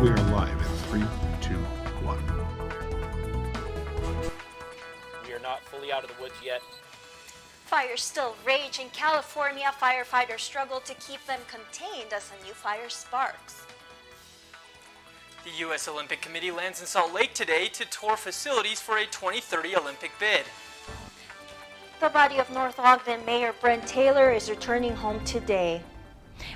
We are live in 3, 2, 1. We are not fully out of the woods yet. Fires still rage in California. Firefighters struggle to keep them contained as a new fire sparks. The U.S. Olympic Committee lands in Salt Lake today to tour facilities for a 2030 Olympic bid. The body of North Ogden Mayor Brent Taylor is returning home today.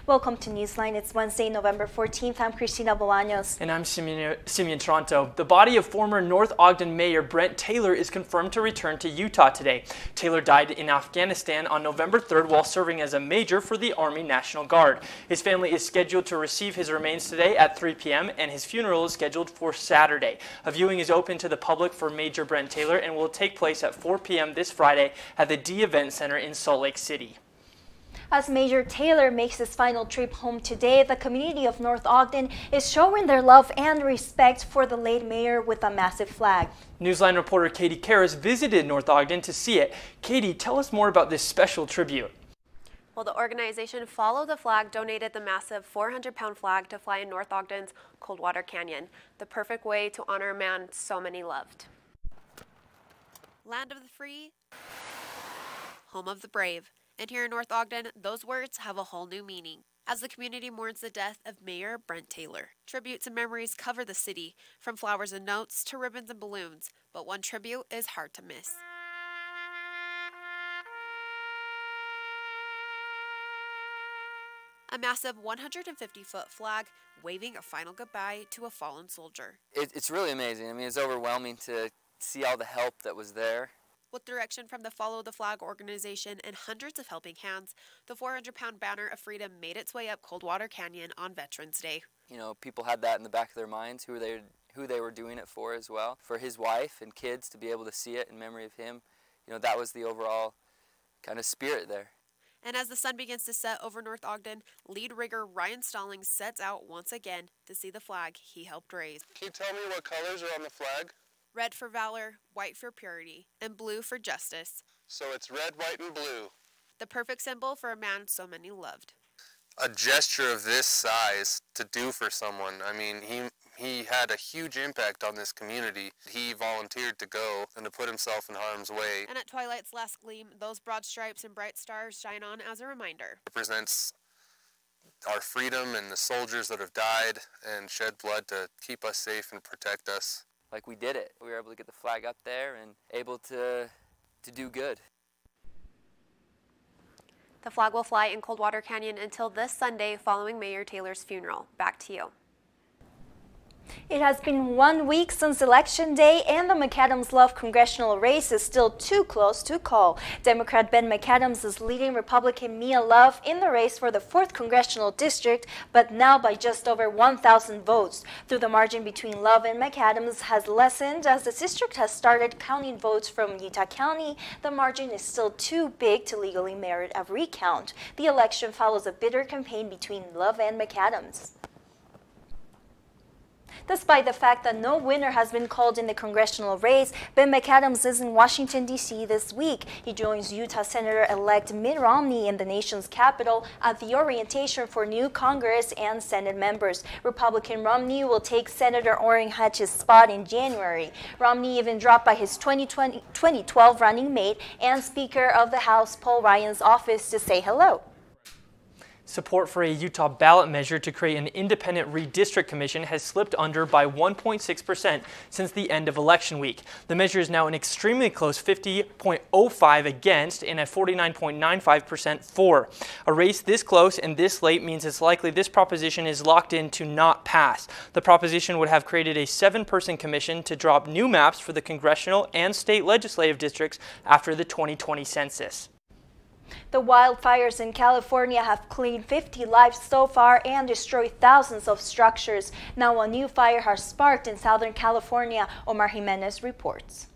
Welcome to Newsline. It's Wednesday, November 14th. I'm Cristina Bolaños. And I'm Simeon Toronto. The body of former North Ogden Mayor Brent Taylor is confirmed to return to Utah today. Taylor died in Afghanistan on November 3rd while serving as a major for the Army National Guard. His family is scheduled to receive his remains today at 3 p.m. and his funeral is scheduled for Saturday. A viewing is open to the public for Major Brent Taylor and will take place at 4 p.m. this Friday at the D Event Center in Salt Lake City. As Major Taylor makes his final trip home today, the community of North Ogden is showing their love and respect for the late mayor with a massive flag. Newsline reporter Katie Karras visited North Ogden to see it. Katie, tell us more about this special tribute. Well, the organization Follow the Flag donated the massive 400-pound flag to fly in North Ogden's Coldwater Canyon, the perfect way to honor a man so many loved. Land of the free, home of the brave. And here in North Ogden, those words have a whole new meaning. As the community mourns the death of Mayor Brent Taylor, tributes and memories cover the city, from flowers and notes to ribbons and balloons, but one tribute is hard to miss. A massive 150-foot flag waving a final goodbye to a fallen soldier. It's really amazing. I mean, it's overwhelming to see all the help that was there. With direction from the Follow the Flag organization and hundreds of helping hands, the 400-pound banner of freedom made its way up Coldwater Canyon on Veterans Day. You know, people had that in the back of their minds, who they were doing it for as well. For his wife and kids to be able to see it in memory of him, you know, that was the overall kind of spirit there. And as the sun begins to set over North Ogden, lead rigger Ryan Stallings sets out once again to see the flag he helped raise. Can you tell me what colors are on the flag? Red for valor, white for purity, and blue for justice. So it's red, white, and blue. The perfect symbol for a man so many loved. A gesture of this size to do for someone. I mean, he had a huge impact on this community. He volunteered to go and to put himself in harm's way. And at twilight's last gleam, those broad stripes and bright stars shine on as a reminder. It represents our freedom and the soldiers that have died and shed blood to keep us safe and protect us. Like, we did it. We were able to get the flag up there and able to do good. The flag will fly in Coldwater Canyon until this Sunday following Mayor Taylor's funeral. Back to you. It has been 1 week since Election Day, and the McAdams-Love congressional race is still too close to call. Democrat Ben McAdams is leading Republican Mia Love in the race for the 4th congressional district, but now by just over 1,000 votes. Though the margin between Love and McAdams has lessened as the district has started counting votes from Utah County, the margin is still too big to legally merit a recount. The election follows a bitter campaign between Love and McAdams. Despite the fact that no winner has been called in the congressional race, Ben McAdams is in Washington, D.C. this week. He joins Utah Senator-elect Mitt Romney in the nation's capital at the orientation for new Congress and Senate members. Republican Romney will take Senator Orrin Hatch's spot in January. Romney even dropped by his 2012 running mate and Speaker of the House Paul Ryan's office to say hello. Support for a Utah ballot measure to create an independent redistrict commission has slipped under by 1.6% since the end of election week. The measure is now an extremely close 50.05 against and a 49.95% for. A race this close and this late means it's likely this proposition is locked in to not pass. The proposition would have created a 7-person commission to drop new maps for the congressional and state legislative districts after the 2020 census. The wildfires in California have claimed 50 lives so far and destroyed thousands of structures. Now a new fire has sparked in Southern California. Omar Jimenez reports.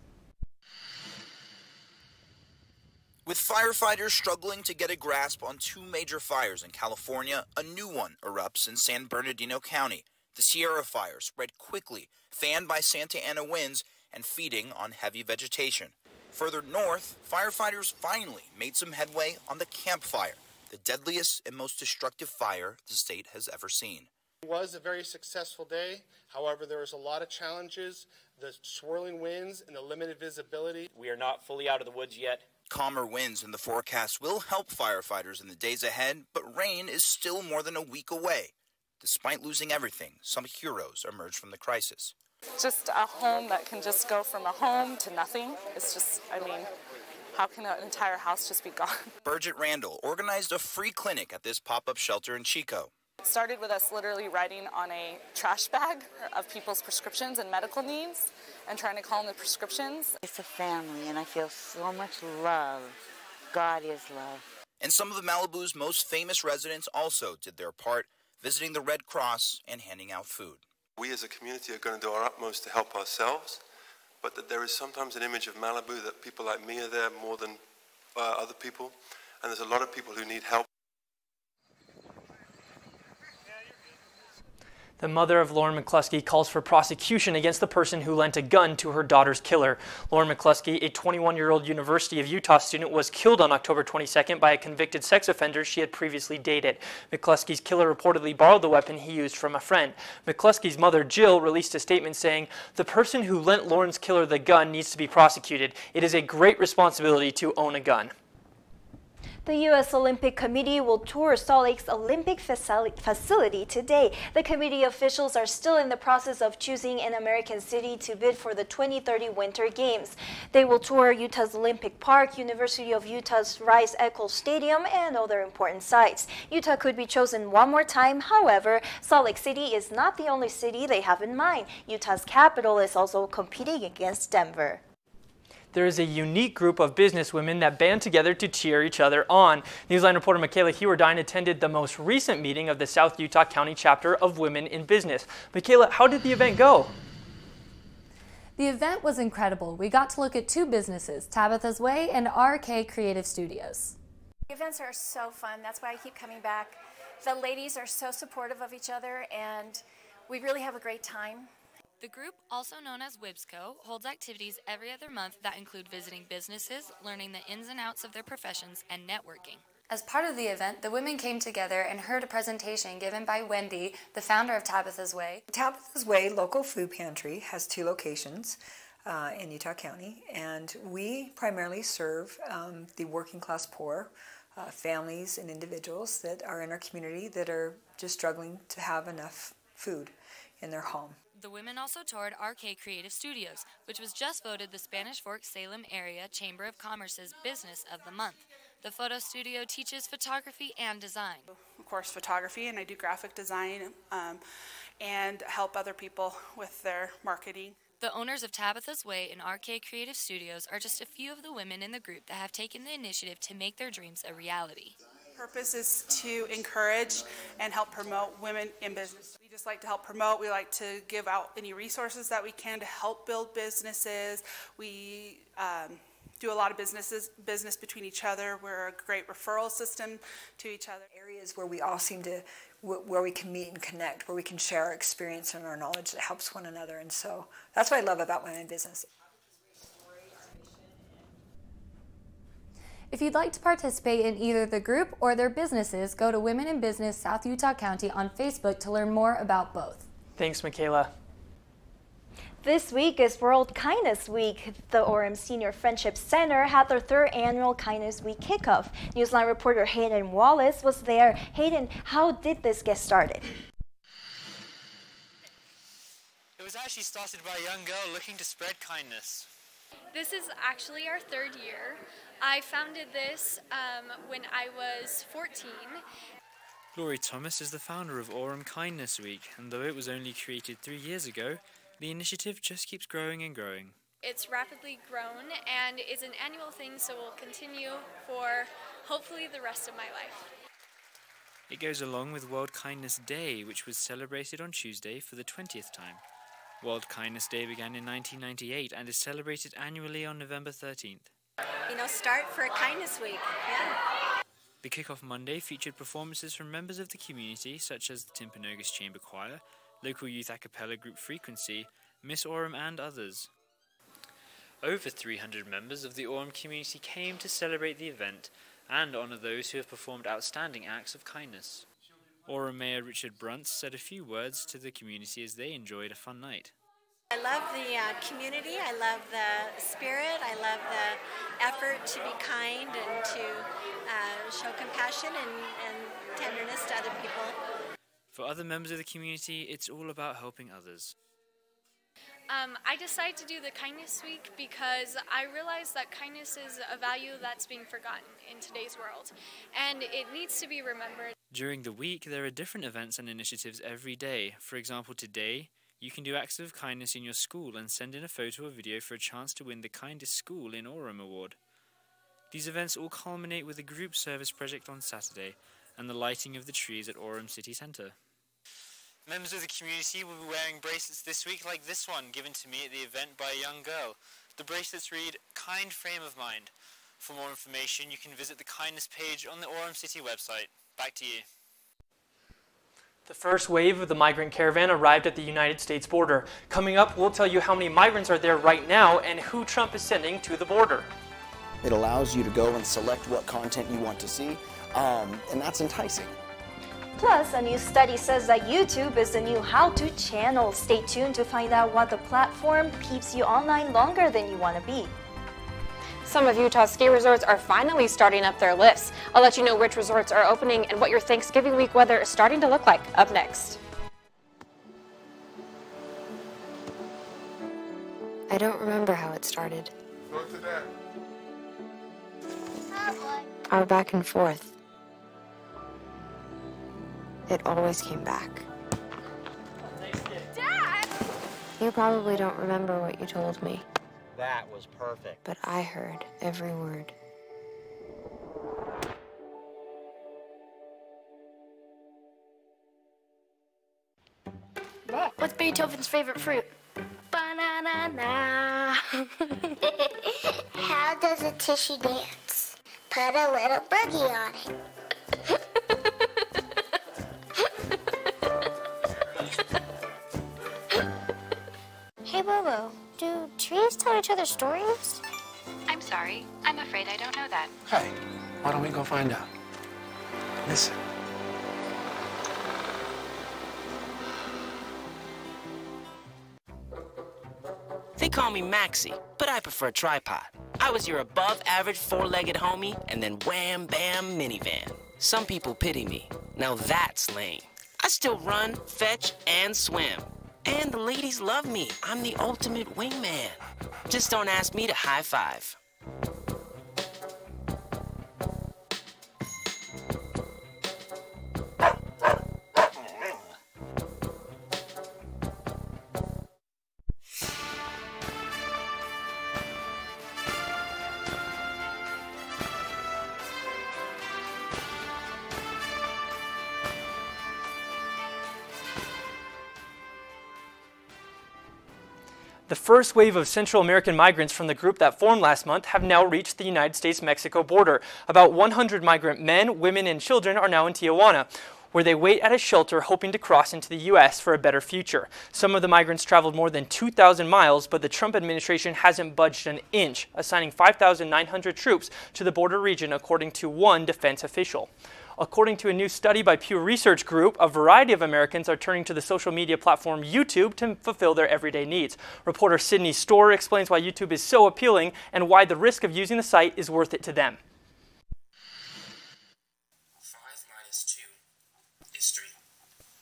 With firefighters struggling to get a grasp on 2 major fires in California, a new one erupts in San Bernardino County. The Sierra Fire spread quickly, fanned by Santa Ana winds and feeding on heavy vegetation. Further north, firefighters finally made some headway on the Camp Fire, the deadliest and most destructive fire the state has ever seen. It was a very successful day. However, there was a lot of challenges, the swirling winds and the limited visibility. We are not fully out of the woods yet. Calmer winds in the forecast will help firefighters in the days ahead, but rain is still more than a week away. Despite losing everything, some heroes emerged from the crisis. Just a home that can just go from a home to nothing. It's just, I mean, how can an entire house just be gone? Bridget Randall organized a free clinic at this pop-up shelter in Chico. It started with us literally writing on a trash bag of people's prescriptions and medical needs and trying to call in the prescriptions. It's a family, and I feel so much love. God is love. And some of the Malibu's most famous residents also did their part, visiting the Red Cross and handing out food. We as a community are going to do our utmost to help ourselves, but that there is sometimes an image of Malibu that people like me are there more than other people, and there's a lot of people who need help. The mother of Lauren McCluskey calls for prosecution against the person who lent a gun to her daughter's killer. Lauren McCluskey, a 21-year-old University of Utah student, was killed on October 22nd by a convicted sex offender she had previously dated. McCluskey's killer reportedly borrowed the weapon he used from a friend. McCluskey's mother, Jill, released a statement saying, "The person who lent Lauren's killer the gun needs to be prosecuted. It is a great responsibility to own a gun." The U.S. Olympic Committee will tour Salt Lake's Olympic facility today. The committee officials are still in the process of choosing an American city to bid for the 2030 Winter Games. They will tour Utah's Olympic Park, University of Utah's Rice-Eccles Stadium, and other important sites. Utah could be chosen one more time. However, Salt Lake City is not the only city they have in mind. Utah's capital is also competing against Denver. There is a unique group of businesswomen that band together to cheer each other on. Newsline reporter Michaela Hewardine attended the most recent meeting of the South Utah County chapter of Women in Business. Michaela, how did the event go? The event was incredible. We got to look at two businesses, Tabitha's Way and RK Creative Studios. Events are so fun. That's why I keep coming back. The ladies are so supportive of each other, and we really have a great time. The group, also known as WIBSCO, holds activities every other month that include visiting businesses, learning the ins and outs of their professions, and networking. As part of the event, the women came together and heard a presentation given by Wendy, the founder of Tabitha's Way. Tabitha's Way Local Food Pantry has 2 locations in Utah County, and we primarily serve the working class poor, families and individuals that are in our community that are just struggling to have enough food in their home. The women also toured RK Creative Studios, which was just voted the Spanish Fork Salem Area Chamber of Commerce's Business of the Month. The photo studio teaches photography and design. Of course, photography, and I do graphic design and help other people with their marketing. The owners of Tabitha's Way and RK Creative Studios are just a few of the women in the group that have taken the initiative to make their dreams a reality. Purpose is to encourage and help promote women in business. We just like to help promote. We like to give out any resources that we can to help build businesses. We do a lot of business between each other. We're a great referral system to each other. Areas where we all seem to, where we can meet and connect, where we can share our experience and our knowledge that helps one another. And so that's what I love about women in business. If you'd like to participate in either the group or their businesses, go to Women in Business South Utah County on Facebook to learn more about both. Thanks, Michaela. This week is World Kindness Week. The Orem Senior Friendship Center had their 3rd annual Kindness Week kickoff. Newsline reporter Hayden Wallace was there. Hayden, how did this get started? It was actually started by a young girl looking to spread kindness. This is actually our 3rd year. I founded this when I was 14. Laurie Thomas is the founder of Orem Kindness Week, and though it was only created 3 years ago, the initiative just keeps growing and growing. It's rapidly grown and is an annual thing, so will continue for hopefully the rest of my life. It goes along with World Kindness Day, which was celebrated on Tuesday for the 20th time. World Kindness Day began in 1998 and is celebrated annually on November 13th. Start for Kindness Week. Yeah. The kickoff Monday featured performances from members of the community such as the Timpanogos Chamber Choir, local youth a cappella group Frequency, Miss Orem and others. Over 300 members of the Orem community came to celebrate the event and honour those who have performed outstanding acts of kindness. Orem Mayor Richard Bruntz said a few words to the community as they enjoyed a fun night. I love the community, I love the spirit, I love the effort to be kind and to show compassion and tenderness to other people. For other members of the community, it's all about helping others. I decided to do the Kindness Week because I realized that kindness is a value that's being forgotten in today's world, and it needs to be remembered. During the week, there are different events and initiatives every day. For example, today, you can do acts of kindness in your school and send in a photo or video for a chance to win the Kindest School in Orem award. These events all culminate with a group service project on Saturday and the lighting of the trees at Orem City Centre. Members of the community will be wearing bracelets this week like this one given to me at the event by a young girl. The bracelets read, "Kind Frame of Mind." For more information, you can visit the kindness page on the Orem City website. Back to you. The first wave of the migrant caravan arrived at the United States border. Coming up, we'll tell you how many migrants are there right now and who Trump is sending to the border. It allows you to go and select what content you want to see, and that's enticing. Plus, a new study says that YouTube is the new how-to channel. Stay tuned to find out what the platform keeps you online longer than you want to be. Some of Utah's ski resorts are finally starting up their lists. I'll let you know which resorts are opening and what your Thanksgiving week weather is starting to look like up next. I don't remember how it started. Go to that. Our back and forth. It always came back. Dad! You probably don't remember what you told me, That was perfect. but I heard every word. What's Beethoven's favorite fruit? Banana. How does a tissue dance? Put a little boogie on it. Hey, Bobo, do trees tell each other stories? I'm sorry. I'm afraid I don't know that. Hey, why don't we go find out? Listen. They call me Maxie, but I prefer tripod. I was your above-average four-legged homie, and then wham-bam minivan. Some people pity me. Now that's lame. I still run, fetch, and swim. And the ladies love me. I'm the ultimate wingman. Just don't ask me to high five. The first wave of Central American migrants from the group that formed last month have now reached the United States-Mexico border. About 100 migrant men, women, and children are now in Tijuana, where they wait at a shelter hoping to cross into the U.S. for a better future. Some of the migrants traveled more than 2,000 miles, but the Trump administration hasn't budged an inch, assigning 5,900 troops to the border region, according to one defense official. According to a new study by Pew Research Group, a variety of Americans are turning to the social media platform YouTube to fulfill their everyday needs. Reporter Sydney Storr explains why YouTube is so appealing and why the risk of using the site is worth it to them. 5 minus 2 is 3.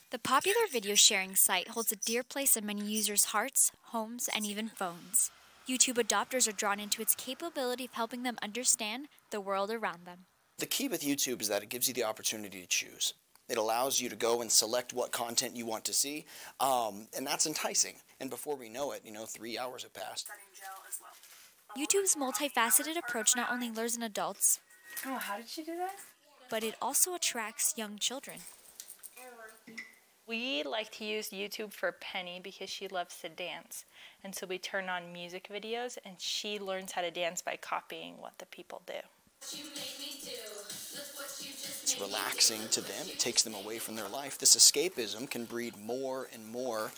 The popular video sharing site holds a dear place in many users' hearts, homes, and even phones. YouTube adopters are drawn into its capability of helping them understand the world around them. The key with YouTube is that it gives you the opportunity to choose. It allows you to go and select what content you want to see, and that's enticing. And before we know it, 3 hours have passed. YouTube's multifaceted approach not only lures in adults, Oh, how did she do that? but it also attracts young children. We like to use YouTube for Penny because she loves to dance. And so we turn on music videos and she learns how to dance by copying what the people do. It's relaxing to them. It takes them away from their life. This escapism can breed more and more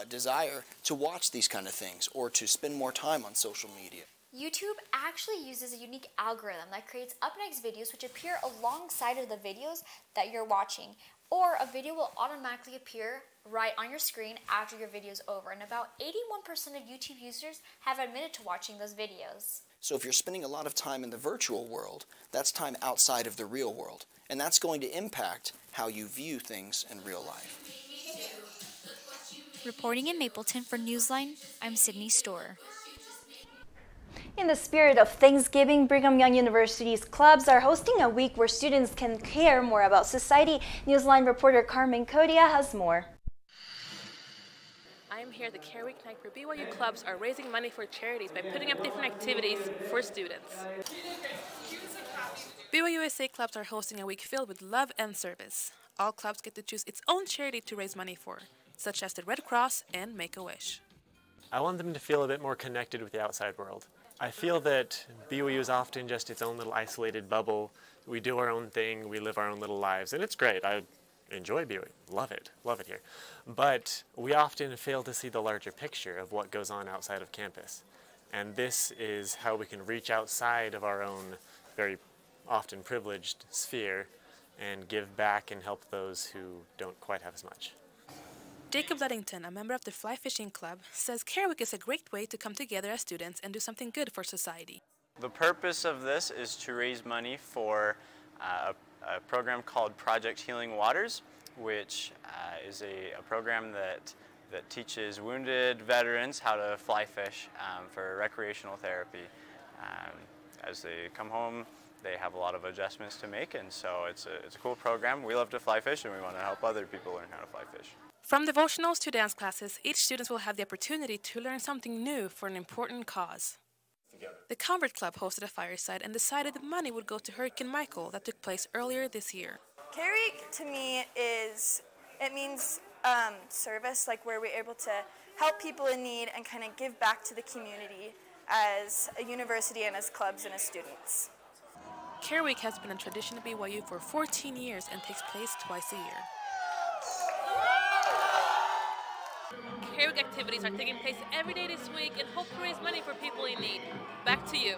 desire to watch these kind of things or to spend more time on social media. YouTube actually uses a unique algorithm that creates up next videos which appear alongside of the videos that you're watching. or a video will automatically appear right on your screen after your video is over. And about 81% of YouTube users have admitted to watching those videos. So if you're spending a lot of time in the virtual world, that's time outside of the real world. And that's going to impact how you view things in real life. Reporting in Mapleton for Newsline, I'm Sydney Storer. In the spirit of Thanksgiving, Brigham Young University's clubs are hosting a week where students can care more about society. Newsline reporter Carmen Codia has more. I am here at the Care Week night where BYU clubs are raising money for charities by putting up different activities for students. BYU USA clubs are hosting a week filled with love and service. All clubs get to choose its own charity to raise money for, such as the Red Cross and Make-A-Wish. I want them to feel a bit more connected with the outside world. I feel that BYU is often just its own little isolated bubble. We do our own thing, we live our own little lives, and it's great. I enjoy BYU, love it here. But we often fail to see the larger picture of what goes on outside of campus. And this is how we can reach outside of our own very often privileged sphere and give back and help those who don't quite have as much. Jacob Luddington, a member of the Fly Fishing Club, says Care Week is a great way to come together as students and do something good for society. The purpose of this is to raise money for a program called Project Healing Waters, which is a program that teaches wounded veterans how to fly fish for recreational therapy. As they come home, they have a lot of adjustments to make, and so it's a cool program. We love to fly fish, and we want to help other people learn how to fly fish. From devotionals to dance classes, each student will have the opportunity to learn something new for an important cause. The Convert Club hosted a fireside and decided the money would go to Hurricane Michael that took place earlier this year. Care Week to me means service, like where we're able to help people in need and kind of give back to the community as a university and as clubs and as students. Care Week has been a tradition at BYU for 14 years and takes place twice a year. Care Week activities are taking place every day this week and hope to raise money for people in need. Back to you.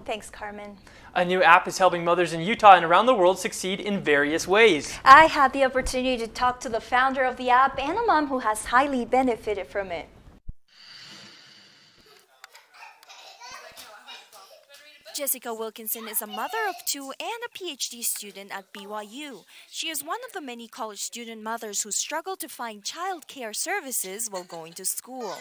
Thanks, Carmen. A new app is helping mothers in Utah and around the world succeed in various ways. I had the opportunity to talk to the founder of the app and a mom who has highly benefited from it. Jessica Wilkinson is a mother of two and a PhD student at BYU. She is one of the many college student mothers who struggle to find child care services while going to school.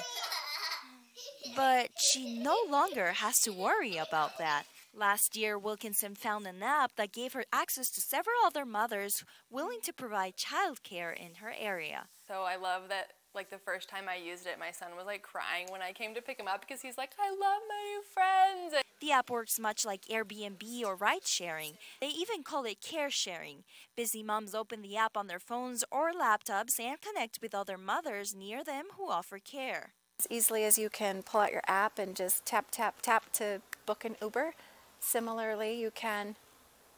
But she no longer has to worry about that. Last year, Wilkinson found an app that gave her access to several other mothers willing to provide child care in her area. So I love that, like, the first time I used it, my son was like crying when I came to pick him up because he's like, I love my new friends. The app works much like Airbnb or ride sharing. They even call it care sharing. Busy moms open the app on their phones or laptops and connect with other mothers near them who offer care. As easily as you can pull out your app and just tap, tap, tap to book an Uber, similarly you can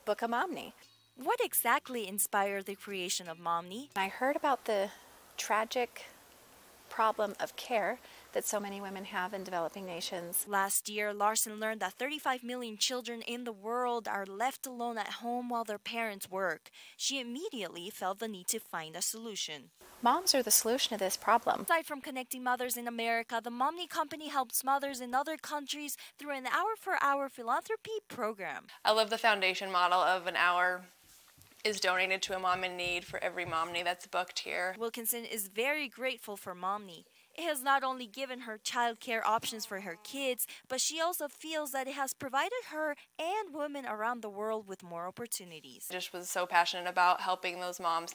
book a Momni. What exactly inspired the creation of Momni? I heard about the tragic problem of care that so many women have in developing nations. Last year, Larson learned that 35 million children in the world are left alone at home while their parents work. She immediately felt the need to find a solution. Moms are the solution to this problem. Aside from connecting mothers in America, the Momni company helps mothers in other countries through an hour-for-hour philanthropy program. I love the foundation model of an hour is donated to a mom in need for every Momni that's booked here. Wilkinson is very grateful for Momni. It has not only given her childcare options for her kids, but she also feels that it has provided her and women around the world with more opportunities. I just was so passionate about helping those moms.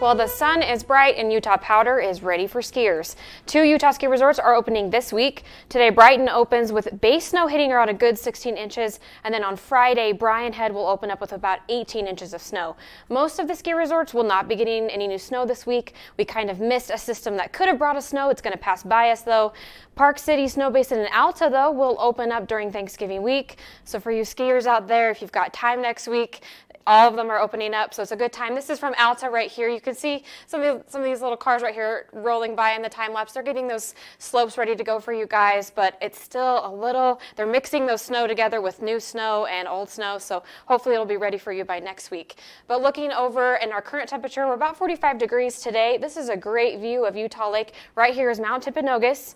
Well, the sun is bright and Utah Powder is ready for skiers. 2 Utah ski resorts are opening this week. Today, Brighton opens with base snow hitting around a good 16 inches. And then on Friday, Bryan Head will open up with about 18 inches of snow. Most of the ski resorts will not be getting any new snow this week. We kind of missed a system that could have brought us snow. It's going to pass by us, though. Park City, Snow Basin, and Alta, though, will open up during Thanksgiving week. So for you skiers out there, if you've got time next week, All of them are opening up, so it's a good time. This is from Alta right here. You can see some of these little cars right here rolling by in the time lapse. They're getting those slopes ready to go for you guys, but it's still a little, they're mixing those snow together with new snow and old snow, so hopefully it'll be ready for you by next week. But looking over in our current temperature, we're about 45 degrees today. This is a great view of Utah Lake. Right here is Mount Timpanogos.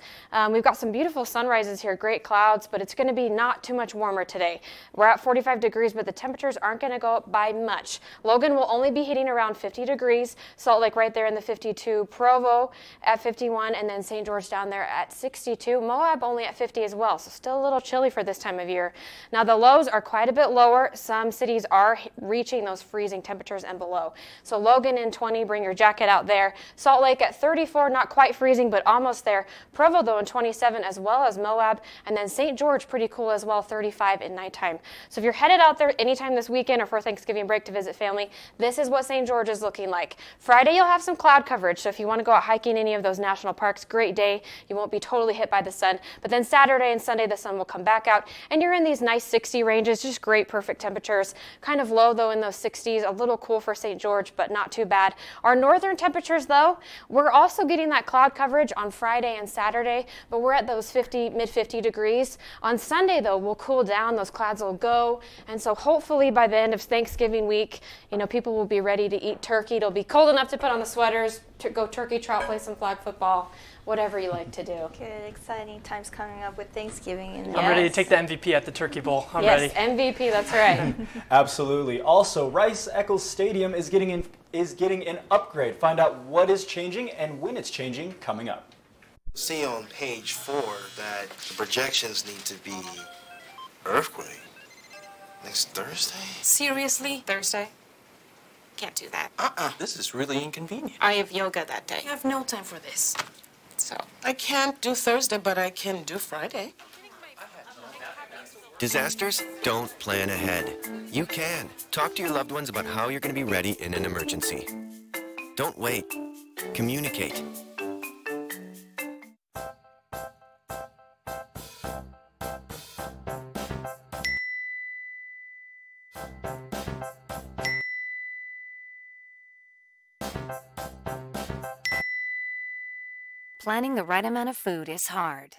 We've got some beautiful sunrises here, great clouds, but it's going to be not too much warmer today. We're at 45 degrees, but the temperatures aren't going to go up by much. Logan will only be hitting around 50 degrees. Salt Lake right there in the 52. Provo at 51, and then St. George down there at 62. Moab only at 50 as well, so still a little chilly for this time of year. Now the lows are quite a bit lower. Some cities are reaching those freezing temperatures and below. So Logan in 20, bring your jacket out there. Salt Lake at 34, not quite freezing, but almost there. Provo though in 27, as well as Moab, and then St. George pretty cool as well, 35 at nighttime. So if you're headed out there anytime this weekend or for Thanksgiving break to visit family, this is what St. George is looking like. Friday you'll have some cloud coverage, so if you want to go out hiking any of those national parks, great day. You won't be totally hit by the sun, but then Saturday and Sunday the sun will come back out and you're in these nice 60 ranges, just great perfect temperatures. Kind of low though in those 60s, a little cool for St. George, but not too bad. Our northern temperatures though, we're also getting that cloud coverage on Friday and Saturday, but we're at those mid 50 degrees. On Sunday though, we'll cool down, those clouds will go, and so hopefully by the end of Thanksgiving week, you know, people will be ready to eat turkey. It'll be cold enough to put on the sweaters, to go turkey trot, play some flag football, whatever you like to do. Good, exciting times coming up with Thanksgiving. And I'm ready to take the MVP at the Turkey Bowl. I'm ready. Yes, MVP, that's right. Absolutely. Also, Rice-Eccles Stadium is getting an upgrade. Find out what is changing and when it's changing coming up. See on page 4 that the projections need to be earthquake next Thursday. Seriously? Thursday? Can't do that. This is really inconvenient. I have yoga that day. I have no time for this. So, I can't do Thursday, but I can do Friday. Disasters don't plan ahead. You can. Talk to your loved ones about how you're going to be ready in an emergency. Don't wait. Communicate. Planning the right amount of food is hard.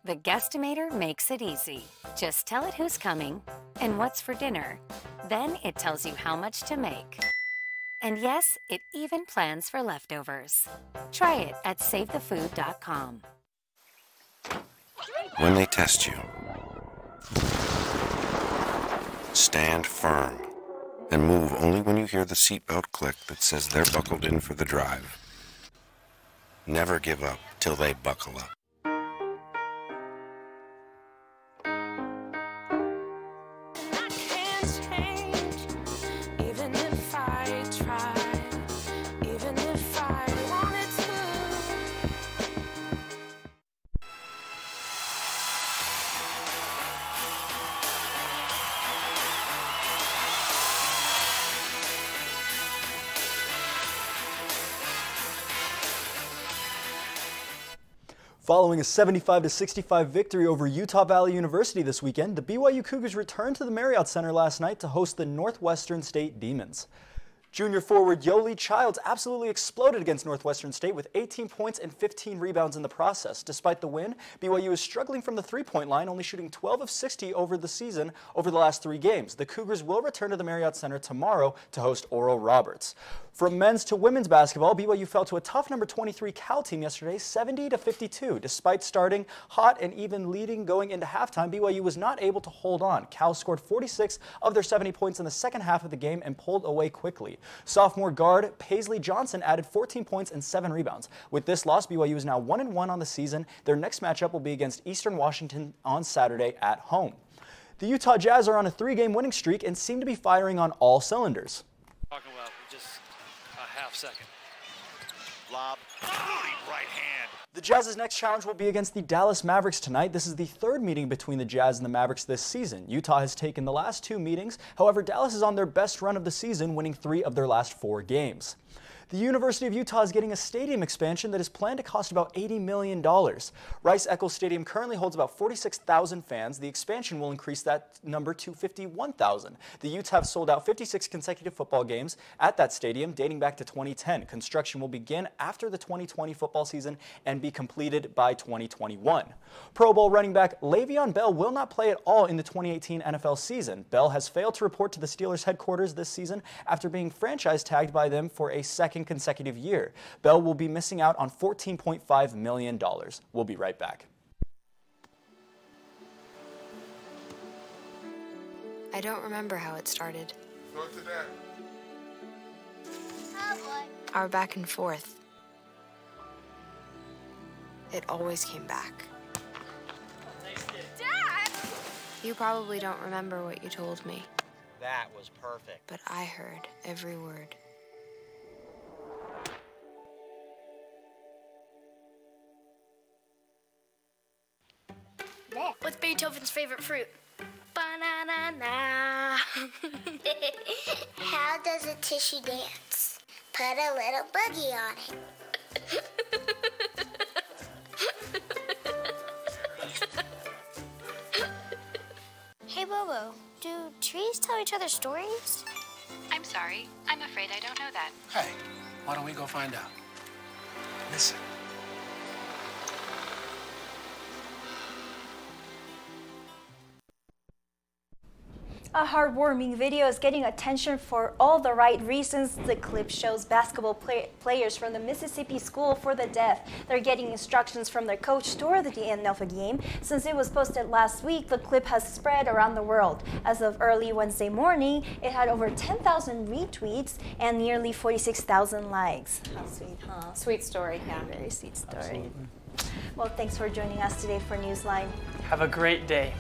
The Guestimator makes it easy. Just tell it who's coming and what's for dinner. Then it tells you how much to make. And yes, it even plans for leftovers. Try it at SaveTheFood.com. When they test you, stand firm and move only when you hear the seatbelt click that says they're buckled in for the drive. Never give up till they buckle up. Following a 75-65 victory over Utah Valley University this weekend, the BYU Cougars returned to the Marriott Center last night to host the Northwestern State Demons. Junior forward Yoli Childs absolutely exploded against Northwestern State with 18 points and 15 rebounds in the process. Despite the win, BYU is struggling from the three-point line, only shooting 12 of 60 over the season over the last 3 games. The Cougars will return to the Marriott Center tomorrow to host Oral Roberts. From men's to women's basketball, BYU fell to a tough number 23 Cal team yesterday, 70-52. Despite starting hot and even leading going into halftime, BYU was not able to hold on. Cal scored 46 of their 70 points in the second half of the game and pulled away quickly. Sophomore guard Paisley Johnson added 14 points and 7 rebounds. With this loss, BYU is now 1-1 on the season. Their next matchup will be against Eastern Washington on Saturday at home. The Utah Jazz are on a 3-game winning streak and seem to be firing on all cylinders. Talking about just a half second. Lob, right hand. The Jazz's next challenge will be against the Dallas Mavericks tonight. This is the 3rd meeting between the Jazz and the Mavericks this season. Utah has taken the last 2 meetings. However, Dallas is on their best run of the season, winning 3 of their last 4 games. The University of Utah is getting a stadium expansion that is planned to cost about $80 million. Rice-Eccles Stadium currently holds about 46,000 fans. The expansion will increase that number to 51,000. The Utes have sold out 56 consecutive football games at that stadium dating back to 2010. Construction will begin after the 2020 football season and be completed by 2021. Pro Bowl running back Le'Veon Bell will not play at all in the 2018 NFL season. Bell has failed to report to the Steelers headquarters this season after being franchise tagged by them for a second consecutive year. Bell will be missing out on $14.5 million. We'll be right back. I don't remember how it started. Our back and forth. It always came back. Dad! You probably don't remember what you told me, That was perfect. but I heard every word. What's Beethoven's favorite fruit? Banana. How does a tissue dance? Put a little boogie on it. Hey, Bobo, do trees tell each other stories? I'm sorry. I'm afraid I don't know that. Hey, why don't we go find out? Listen. A heartwarming video is getting attention for all the right reasons. The clip shows basketball players from the Mississippi School for the Deaf. They're getting instructions from their coach toward the end of a game. Since it was posted last week, the clip has spread around the world. As of early Wednesday morning, it had over 10,000 retweets and nearly 46,000 likes. How sweet, huh? Sweet story, yeah. Very sweet story. Absolutely. Well, thanks for joining us today for Newsline. Have a great day.